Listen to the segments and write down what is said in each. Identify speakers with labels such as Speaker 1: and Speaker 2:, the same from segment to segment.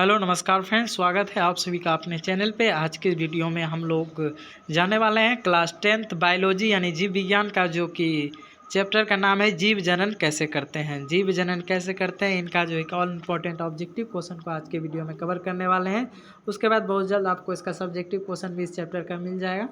Speaker 1: Hello नमस्कार friends, स्वागत है आप सभी का अपने चैनल पे। आज के वीडियो में हम लोग जाने वाले हैं क्लास 10th बायोलॉजी यानी जीव विज्ञान का, जो कि चैप्टर का नाम है जीव जनन कैसे करते हैं। जीव जनन कैसे करते हैं, इनका जो एक ऑल इम्पोर्टेंट ऑब्जेक्टिव क्वेश्चन को आज के वीडियो में कवर करने वाले हैं। उसके बाद बहुत जल्द आपको इसका सब्जेक्टिव क्वेश्चन भी इस चैप्टर का मिल जाएगा।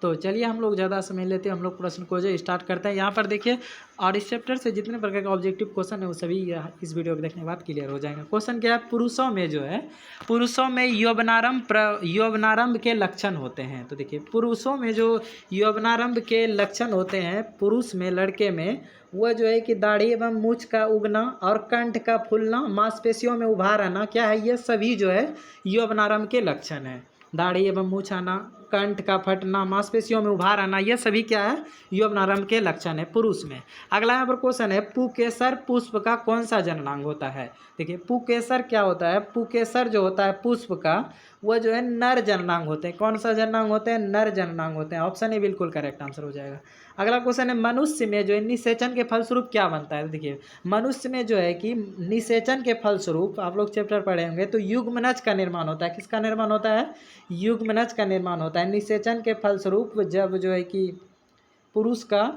Speaker 1: तो चलिए हम लोग ज़्यादा समय लेते हैं, हम लोग प्रश्न को जो स्टार्ट करते हैं। यहाँ पर देखिए, और इस चैप्टर से जितने प्रकार का ऑब्जेक्टिव क्वेश्चन है वो सभी इस वीडियो को देखने के बाद क्लियर हो जाएंगे। क्वेश्चन क्या है, पुरुषों में जो है, पुरुषों में यौवनारंभ के लक्षण होते हैं। तो देखिए, पुरुषों में जो यौवनारंभ के लक्षण होते हैं, पुरुष में, लड़के में, वह जो है कि दाढ़ी एवं मूछ का उगना और कंठ का फूलना, मांसपेशियों में उभार आना, क्या है, ये सभी जो है यौवनारंभ के लक्षण है। दाढ़ी एवं मूछ आना, कंठ का फटना, मांसपेशियों में उभार आना, यह सभी क्या है, यौवनारंभ के लक्षण है पुरुष में। अगला यहाँ पर क्वेश्चन है, पुकेसर पुष्प का कौन सा जननांग होता है। देखिए, पुकेसर क्या होता है, पुकेसर जो होता है पुष्प का, वह जो है नर जननांग होते हैं। कौन सा जननांग होते हैं, नर जननांग होते हैं। ऑप्शन ए बिल्कुल करेक्ट आंसर हो जाएगा। अगला क्वेश्चन है, मनुष्य में जो है निषेचन के फलस्वरूप क्या बनता है। देखिए, मनुष्य में जो है कि निषेचन के फलस्वरूप, आप लोग चैप्टर पढ़े होंगे, तो युग्मनज का निर्माण होता है। किसका निर्माण होता है, युग्मनज का निर्माण होता है। निषेचन के फलस्वरूप जब जो है कि पुरुष का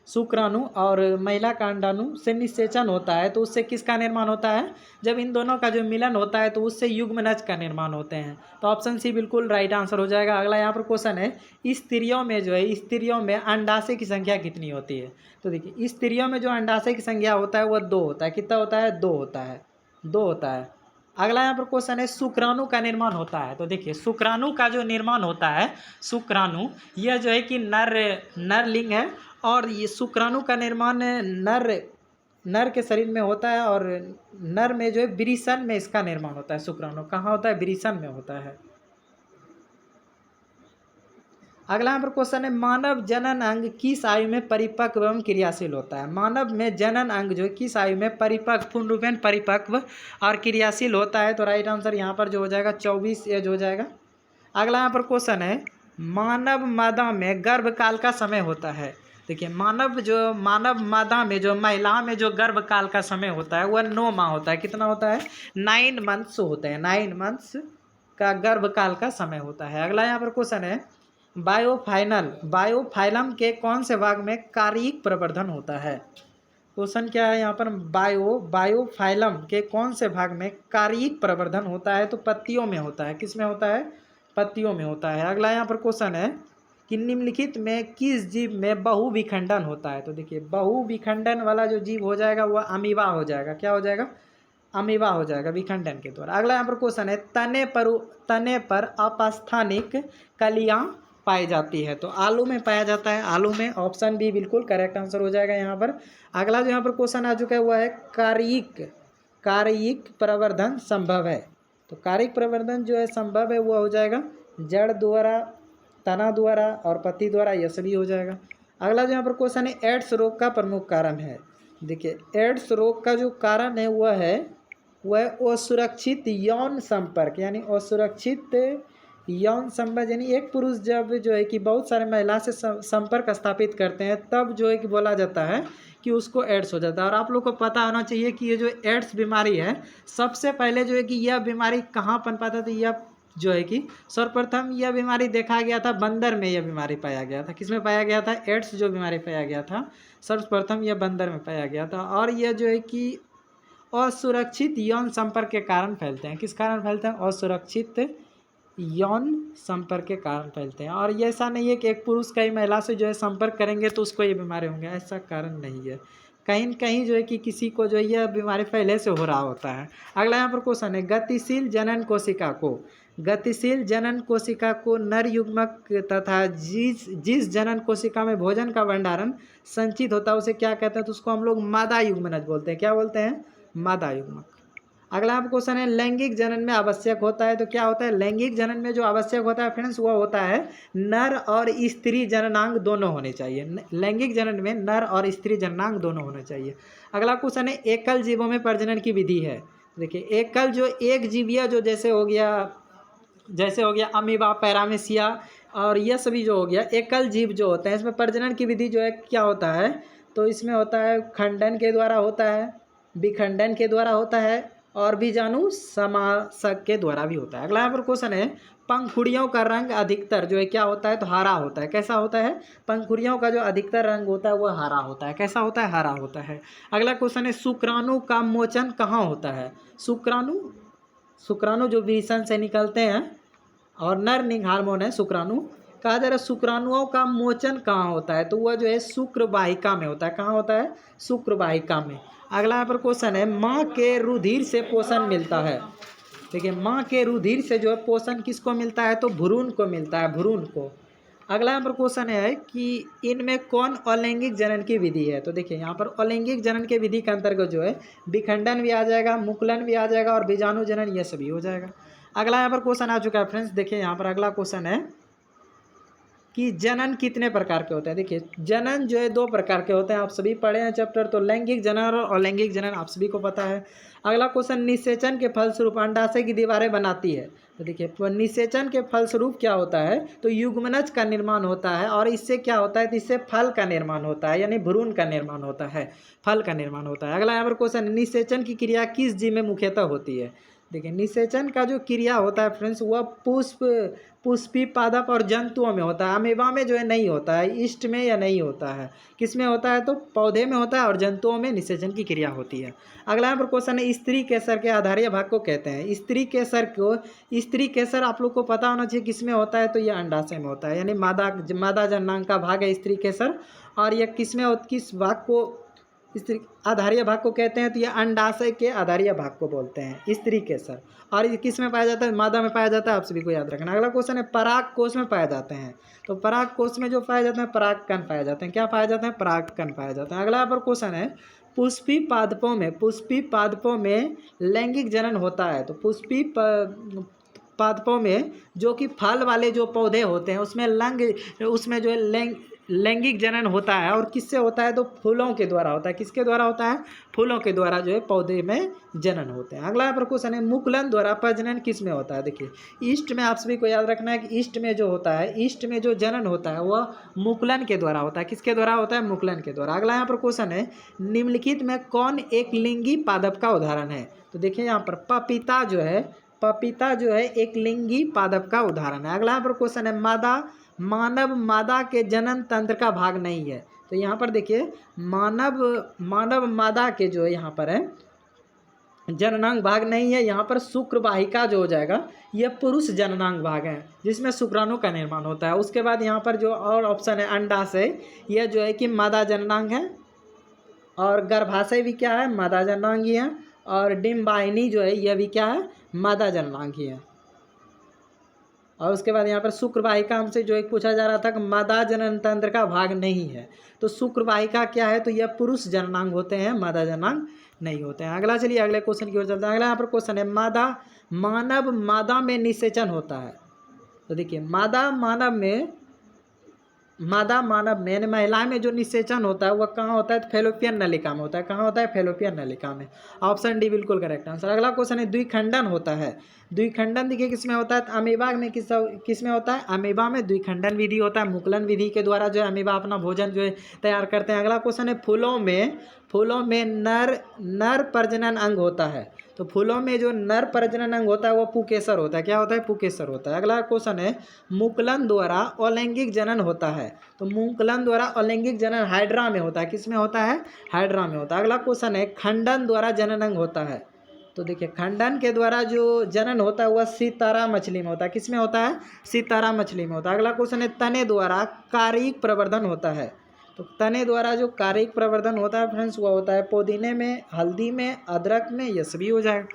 Speaker 1: शुक्राणु और महिला का अंडाणु से निषेचन होता है, तो उससे किसका निर्माण होता है, जब इन दोनों का जो मिलन होता है तो उससे युग्मनज का निर्माण होते हैं। तो ऑप्शन सी बिल्कुल राइट आंसर हो जाएगा। अगला यहाँ पर क्वेश्चन है, स्त्रियों में जो है, स्त्रियों में अंडाशय की संख्या कितनी होती है। तो देखिए, स्त्रियों में जो अंडाशय की संख्या होता है वह 2 होता है। कितना होता है, 2 होता है, 2 होता है। अगला यहाँ पर क्वेश्चन है, शुक्राणु का निर्माण होता है। तो देखिए, शुक्राणु का जो निर्माण होता है, शुक्राणु, यह जो है कि नरलिंग है, और ये शुक्राणु का निर्माण नर के शरीर में होता है, और नर में जो है वृषण में इसका निर्माण होता है। शुक्राणु कहाँ होता है, वृषण में होता है। अगला यहाँ पर क्वेश्चन है, मानव जनन अंग किस आयु में परिपक्व एवं क्रियाशील होता है। मानव में जनन अंग जो है किस आयु में परिपक्व, पूर्ण रूपेण परिपक्व और क्रियाशील होता है। तो राइट आंसर यहाँ पर जो हो जाएगा 24 एज हो जाएगा। अगला यहाँ पर क्वेश्चन है, मानव मादा में गर्भकाल का समय होता है। देखिए, मानव मादा में, जो महिला में जो गर्भकाल का समय होता है वह 9 माह होता है। कितना होता है, 9 मंथ्स होते हैं। 9 मंथ्स का गर्भकाल का समय होता है। अगला यहाँ पर क्वेश्चन है, बायोफाइलम के कौन से भाग में कार्यिक प्रवर्धन होता है। क्वेश्चन क्या है यहाँ पर, बायोफाइलम के कौन से भाग में कार्यिक प्रवर्धन होता है। तो पत्तियों में होता है। किस में होता है, पत्तियों में होता है। अगला यहाँ पर क्वेश्चन है कि निम्नलिखित में किस जीव में बहुविखंडन होता है। तो देखिए, बहुविखंडन वाला जो जीव हो जाएगा वह अमीबा हो जाएगा। क्या हो जाएगा, अमीबा हो जाएगा, विखंडन के द्वारा। अगला यहाँ पर क्वेश्चन है, तने पर अपस्थानिक कलियां पाई जाती है। तो आलू में पाया जाता है, आलू में। ऑप्शन बी बिल्कुल करेक्ट आंसर हो जाएगा यहाँ पर। अगला जो यहाँ पर क्वेश्चन आ चुका है वह है, कार्यिक प्रवर्धन संभव है। तो कार्यिक प्रवर्धन जो है संभव है वह हो जाएगा जड़ द्वारा, तना द्वारा और पत्ती द्वारा, यह सभी हो जाएगा। अगला जो यहाँ पर क्वेश्चन है, एड्स रोग का प्रमुख कारण है। देखिए, एड्स रोग का जो कारण है वह असुरक्षित यौन संपर्क, यानी असुरक्षित यौन संबंध, यानी एक पुरुष जब जो है कि बहुत सारे महिला से संपर्क स्थापित करते हैं, तब जो है कि बोला जाता है कि उसको एड्स हो जाता है। और आप लोग को पता होना चाहिए कि ये जो एड्स बीमारी है, सबसे पहले जो है कि यह बीमारी कहाँ पनपा था, तो यह जो है कि सर्वप्रथम यह बीमारी देखा गया था बंदर में। यह बीमारी पाया गया था, किसमें पाया गया था, एड्स जो बीमारी पाया गया था सर्वप्रथम यह बंदर में पाया गया था। और यह जो है कि असुरक्षित यौन संपर्क के कारण फैलते हैं। किस कारण फैलते हैं, असुरक्षित यौन संपर्क के कारण फैलते हैं। और ये ऐसा नहीं है कि एक पुरुष कई महिला से जो है संपर्क करेंगे तो उसको ये बीमारी होंगे, ऐसा कारण नहीं है। कहीं न कहीं जो है कि किसी को जो है यह बीमारी पहले से हो रहा होता है। अगला यहाँ पर क्वेश्चन है, गतिशील जनन कोशिका को नर युग्मक तथा जिस जनन कोशिका में भोजन का भंडारण संचित होता है उसे क्या कहते हैं। तो उसको हम लोग मादा युग्मनज बोलते हैं। क्या बोलते हैं, मादा युग्मक। अगला आप क्वेश्चन है, लैंगिक जनन में आवश्यक होता है। तो क्या होता है, लैंगिक जनन में जो आवश्यक होता है फ्रेंड्स, वह होता है नर और स्त्री जननांग दोनों होने चाहिए। लैंगिक जनन में नर और स्त्री जननांग दोनों होने चाहिए। अगला क्वेश्चन है, एकल जीवों में प्रजनन की विधि है। देखिए, एकल जो एक जीविया जो जैसे हो गया अमीबा, पैरामीशिया और यह सभी जो हो गया एकल जीव जो होते हैं, इसमें प्रजनन की विधि जो है क्या होता है, तो इसमें होता है खंडन के द्वारा होता है। विखंडन के द्वारा होता है और बीजाणु समासक के द्वारा भी होता है। अगला यहाँ पर क्वेश्चन है, पंखुड़ियों का रंग अधिकतर जो है क्या होता है, तो हरा होता है। कैसा होता है, पंखुड़ियों का जो अधिकतर रंग होता है वह हरा होता है। कैसा होता है, हरा होता है। अगला क्वेश्चन है, शुक्राणु का मोचन कहाँ होता है। शुक्राणु जो वृषण से निकलते हैं और नर लिंग हार्मोन है शुक्राणु, कहा जा रहा है शुक्राणुओं का मोचन कहाँ होता है, तो वह जो है शुक्र वाहिका में होता है। कहाँ होता है, शुक्र वाहिका में। अगला यहाँ पर क्वेश्चन है, माँ के रुधिर से पोषण मिलता है। देखिए, माँ के रुधिर से जो है पोषण किसको मिलता है, तो भ्रूण को मिलता है, भ्रूण को। अगला यहाँ पर क्वेश्चन है कि इनमें कौन अलैंगिक जनन की विधि है। तो देखिए यहाँ पर अलैंगिक जनन के विधि के अंतर्गत जो है विखंडन भी आ जाएगा, मुकुलन भी आ जाएगा और बीजाणु जनन ये सभी हो जाएगा। अगला यहाँ पर क्वेश्चन आ चुका है फ्रेंड्स। देखिए यहाँ पर अगला क्वेश्चन है कि जनन कितने प्रकार के होते हैं। देखिए जनन जो है 2 प्रकार के होते हैं, आप सभी पढ़े हैं चैप्टर, तो लैंगिक जनन और अलैंगिक जनन आप सभी को पता है। अगला क्वेश्चन, निषेचन के फलस्वरूप अंडाशय की दीवारें बनाती है। तो देखिए निषेचन के फलस्वरूप क्या होता है, तो युग्मनज का निर्माण होता है और इससे क्या होता है, तो इससे फल का निर्माण होता है, यानी भ्रूण का निर्माण होता है, फल का निर्माण होता है। अगला यहाँ पर क्वेश्चन, निषेचन की क्रिया किस जीव में मुख्यतः होती है। देखिए निषेचन का जो क्रिया होता है फ्रेंड्स वह पुष्पी पादप और जंतुओं में होता है, अमीबा में जो है नहीं होता है, ईस्ट में या नहीं होता है, किस में होता है, तो पौधे में होता है और जंतुओं में निषेचन की क्रिया होती है। अगला यहाँ पर क्वेश्चन है, स्त्री केसर के आधारीय भाग को कहते हैं। स्त्री केसर आप लोग को पता होना चाहिए किस में होता है, तो यह अंडाशय में होता है, यानी मादा जननांग का भाग है स्त्री केसर। और यह किस भाग को स्त्री आधारीय भाग को कहते हैं, तो यह अंडाशय के आधारीय भाग को बोलते हैं स्त्री केसर। और ये किस में पाया जाता है, मादा में पाया जाता है, आप सभी को याद रखना। अगला क्वेश्चन है, पराग कोष में पाए जाते हैं। तो पराग कोष में जो पाए जाते हैं परागकण पाए जाते हैं। क्या पाए जाते हैं, परागकण पाए जाते हैं। अगला यहाँ पर क्वेश्चन है, पुष्पी पादपों में लैंगिक जनन होता है। तो पादपों में जो कि फल वाले जो पौधे होते हैं उसमें जो है लैंगिक जनन होता है। और किससे होता है, तो फूलों के द्वारा होता है। किसके द्वारा होता है, फूलों के द्वारा जो है पौधे में जनन होते हैं। अगला यहाँ पर क्वेश्चन है, मुकुलन द्वारा प्रजनन किस में होता है। देखिए ईस्ट में आप सभी को याद रखना है कि ईस्ट में जो होता है, ईस्ट में जो जनन होता है वह मुकुलन के द्वारा होता है। किसके द्वारा होता है, मुकुलन के द्वारा। अगला यहाँ पर क्वेश्चन है, निम्नलिखित में कौन एक लिंगी पादप का उदाहरण है। तो देखिए यहाँ पर पपीता जो है एक लिंगी पादप का उदाहरण है। अगला यहाँ पर क्वेश्चन है, मानव मादा के जनन तंत्र का भाग नहीं है। तो यहाँ पर देखिए मानव मादा के जो है यहाँ पर है जननांग भाग नहीं है। यहाँ पर शुक्र वाहिका जो हो जाएगा यह पुरुष जननांग भाग है जिसमें शुक्राणु का निर्माण होता है। उसके बाद यहाँ पर जो और ऑप्शन है अंडाशय, यह जो है कि मादा जननांग है। और गर्भाशय भी क्या है, मादा जननांग ही है। और डिम्बाइनी जो है यह भी क्या है, मादा जननांग ही है। और उसके बाद यहाँ पर शुक्र वाहिका हमसे जो एक पूछा जा रहा था कि मादा जनन तंत्र का भाग नहीं है, तो शुक्र वाहिका क्या है, तो यह पुरुष जननांग होते हैं, मादा जननांग नहीं होते हैं। अगला चलिए अगले क्वेश्चन की ओर चलते हैं। अगला यहाँ पर क्वेश्चन है, मानव मादा में निषेचन होता है। तो देखिए मादा मानव में यानी महिला में जो निषेचन होता है वह कहाँ होता है, तो फेलोपियन नलिका में होता है। कहाँ होता है, फेलोपियन नलिका में। ऑप्शन डी बिल्कुल करेक्ट आंसर। अगला क्वेश्चन है, द्विखंडन होता है। द्विखंडन देखिए किसमें होता है, तो अमीबा में किसमें होता है, अमीबा में द्विखंडन विधि होता है। मुकुलन विधि के द्वारा जो है अमीबा अपना भोजन जो है तैयार करते हैं। अगला क्वेश्चन है, फूलों में नर प्रजनन अंग होता है। तो फूलों में जो नर प्रजनन अंग होता है वो पुकेसर होता है। क्या होता है, पुकेसर होता है। अगला क्वेश्चन है, मुकुलन द्वारा अलैंगिक जनन होता है। तो मुकुलन द्वारा अलैंगिक जनन हाइड्रा में होता है। किस में होता है, हाइड्रा में होता है। अगला क्वेश्चन है, खंडन द्वारा जनन अंग होता है। तो देखिए खंडन के द्वारा जो जनन होता है वह सितारा मछली में होता है। किस में होता है, सितारा मछली में होता है। अगला क्वेश्चन है, तने द्वारा कारिक प्रवर्धन होता है। तो तने द्वारा जो कारिक प्रवर्धन होता है फ्रेंड्स वह होता है पुदीने में, हल्दी में, अदरक में, यह सभी हो जाएगा।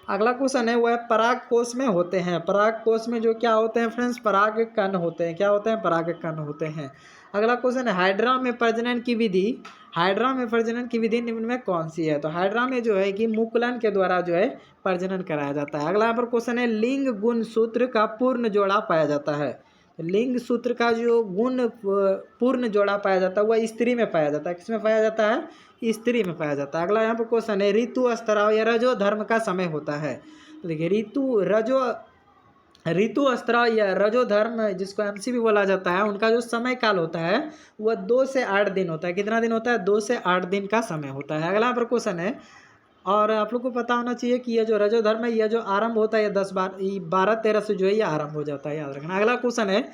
Speaker 1: अगला क्वेश्चन है, वह पराग कोष में होते हैं। पराग कोष में जो क्या होते हैं फ्रेंड्स, पराग कण होते हैं। क्या होते हैं, पराग कण होते हैं। अगला क्वेश्चन है, हाइड्रा में प्रजनन की विधि निम्न में कौन सी है। तो हाइड्रा में जो है कि मुकुलन के द्वारा जो है प्रजनन कराया जाता है। अगला यहाँ पर क्वेश्चन है, लिंग गुण सूत्र का पूर्ण जोड़ा पाया जाता है। लिंग सूत्र का जो गुण पूर्ण जोड़ा पाया जाता है वह स्त्री में पाया जाता है। किसमें पाया जाता है, स्त्री में पाया जाता है। अगला यहाँ पर क्वेश्चन है, ऋतु स्त्राव या रजो धर्म का समय होता है। तो देखिए ऋतु स्त्राव या रजो धर्म जिसको एमसी भी बोला जाता है, उनका जो समय काल होता है वह 2 से 8 दिन होता है। कितना दिन होता है, 2 से 8 दिन का समय होता है। अगला यहाँ पर क्वेश्चन है, और आप लोग को पता होना चाहिए कि ये जो रजोधर्म है, यह जो आरंभ होता है, ये 12-13 से जो है ये आरंभ हो जाता है, याद रखना। अगला क्वेश्चन है,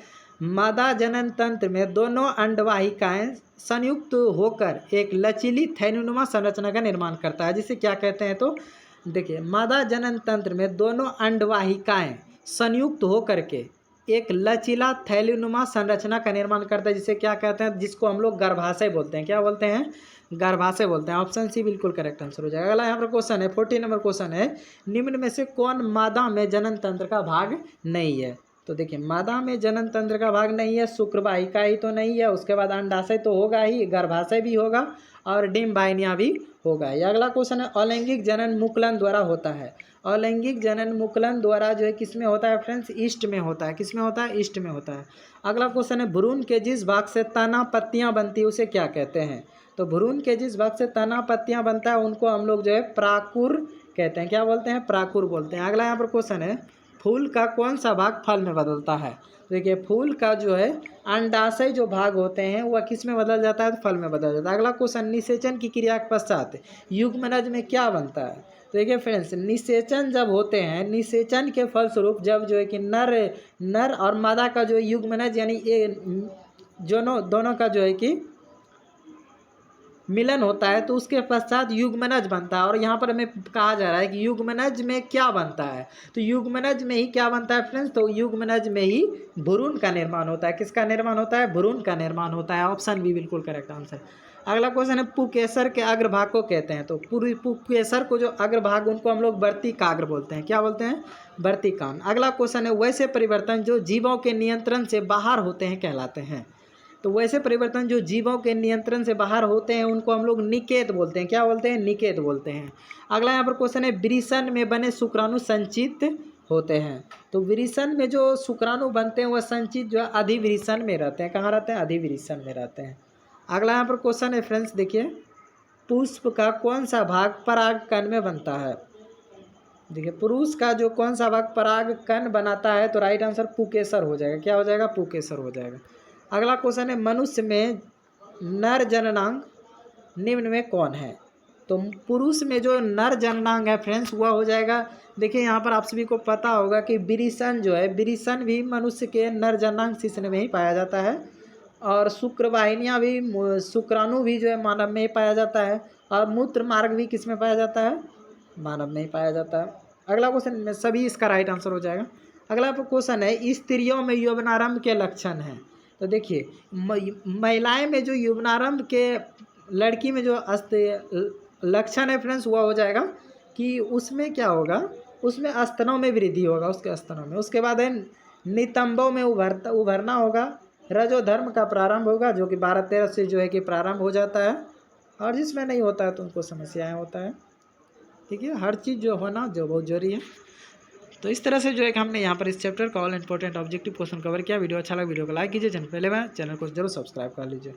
Speaker 1: मादा जनन तंत्र में दोनों अंडवाहिकाएं संयुक्त होकर एक लचीली थैलीनुमा संरचना का निर्माण करता है, जिसे क्या कहते हैं? तो देखिए, मादा जनन तंत्र में दोनों अंडवाहिकाएं संयुक्त होकर के एक लचीला थैलीनुमा संरचना का निर्माण करता है, जिसे क्या कहते हैं? जिसको हम लोग गर्भाशय बोलते हैं। क्या बोलते हैं? गर्भाशय बोलते हैं। ऑप्शन सी बिल्कुल करेक्ट आंसर हो जाएगा। अगला यहाँ पर क्वेश्चन है 14 नंबर क्वेश्चन है, निम्न में से कौन मादा में जनन तंत्र का भाग नहीं है? तो देखिए, मादा में जनन तंत्र का भाग नहीं है, शुक्रवाहिका ही तो नहीं है, उसके बाद अंडाशय तो होगा ही, गर्भाशय भी होगा और डिम्ब वाहिनियाँ भी होगा। ये अगला क्वेश्चन है, अलैंगिक जनन मुकुलन द्वारा होता है। अलैंगिक जनन मुकुलन द्वारा जो है किस में होता है फ्रेंड्स? ईस्ट में होता है। किस में होता है? ईस्ट में होता है। अगला क्वेश्चन है, भ्रूण के जिस भाग से तना पत्तियाँ बनती है उसे क्या कहते हैं? तो भ्रूण के जिस भाग से तना पत्तियाँ बनता है उनको हम लोग जो है प्राकुर कहते हैं। क्या बोलते हैं? प्राकुर बोलते हैं। अगला यहाँ पर क्वेश्चन है, फूल का कौन सा भाग फल में बदलता है? देखिए, फूल का जो है अंडाशय जो भाग होते हैं वह किस में बदल जाता है? तो फल में बदल जाता है। अगला क्वेश्चन, निषेचन की क्रिया के पश्चात युग्मनज में क्या बनता है? तो देखिए फ्रेंड्स, निषेचन जब होते हैं, निषेचन के फलस्वरूप जब जो है कि नर और मादा का जो युग्मनज यानी ये दोनों का जो है कि मिलन होता है, तो उसके पश्चात युग्मनज बनता है। और यहाँ पर हमें कहा जा रहा है कि युग्मनज में क्या बनता है? तो युग्मनज में ही क्या बनता है फ्रेंड्स? तो युग्मनज में ही भ्रूण का निर्माण होता है। किसका निर्माण होता है? भ्रूण का निर्माण होता है। ऑप्शन बी बिल्कुल करेक्ट आंसर। अगला क्वेश्चन है, पुकेसर के अग्रभाग को कहते हैं। तो पुकेसर को जो अग्रभाग उनको हम लोग वर्तिकाग्र बोलते हैं। क्या बोलते हैं? वर्तिकाग्र। अगला क्वेश्चन है, वैसे परिवर्तन जो जीवों के नियंत्रण से बाहर होते हैं कहलाते हैं। तो वैसे परिवर्तन जो जीवों के नियंत्रण से बाहर होते हैं उनको हम लोग निकेत बोलते हैं। क्या बोलते हैं? निकेत बोलते हैं। अगला यहाँ पर क्वेश्चन है, वृषण में बने शुक्राणु संचित होते हैं। तो वृषण में जो शुक्राणु बनते हैं वह संचित जो है अधिवृषण में रहते हैं। कहाँ रहते हैं? अधिवृषण में रहते हैं। अगला यहाँ पर क्वेश्चन है फ्रेंड्स, देखिए, पुष्प का कौन सा भाग परागकण में बनता है? देखिए, पुरुष का जो कौन सा भाग परागकण बनाता है? तो राइट आंसर पुकेसर हो जाएगा। क्या हो जाएगा? पुकेसर हो जाएगा। अगला क्वेश्चन है, मनुष्य में नर जननांग निम्न में कौन है? तो पुरुष में जो नर जननांग है फ्रेंड्स वह हो जाएगा, देखिए यहाँ पर आप सभी को पता होगा कि वृषण जो है, वृषण भी मनुष्य के नर जननांग शिश्न में ही पाया जाता है। और शुक्रवाहिनियाँ भी, शुक्राणु भी जो है मानव में ही पाया जाता है। और मूत्र मार्ग भी किस में पाया जाता है? मानव में ही पाया जाता है। अगला क्वेश्चन में सभी इसका राइट आंसर हो जाएगा। अगला क्वेश्चन है, स्त्रियों में यौवनारंभ के लक्षण हैं। तो देखिए, महिलाएं में जो यौवनारंभ के, लड़की में जो लक्षण है फ्रेंड्स वह हो जाएगा कि उसमें क्या होगा? उसमें स्तनों में वृद्धि होगा, उसके स्तनों में। उसके बाद है नितंबों में उभरना होगा। रजोधर्म का प्रारंभ होगा जो कि 12-13 से जो है कि प्रारंभ हो जाता है। और जिसमें नहीं होता है तो उनको समस्याएं होता है। ठीक है, हर चीज़ जो होना जो बहुत जरूरी है। तो इस तरह से जो है कि हमने यहाँ पर इस चैप्टर का all important objective question cover किया। वीडियो अच्छा लगा वीडियो को लाइक कीजिए, चैनल पहले चैनल को जरूर सब्सक्राइब कर लीजिए।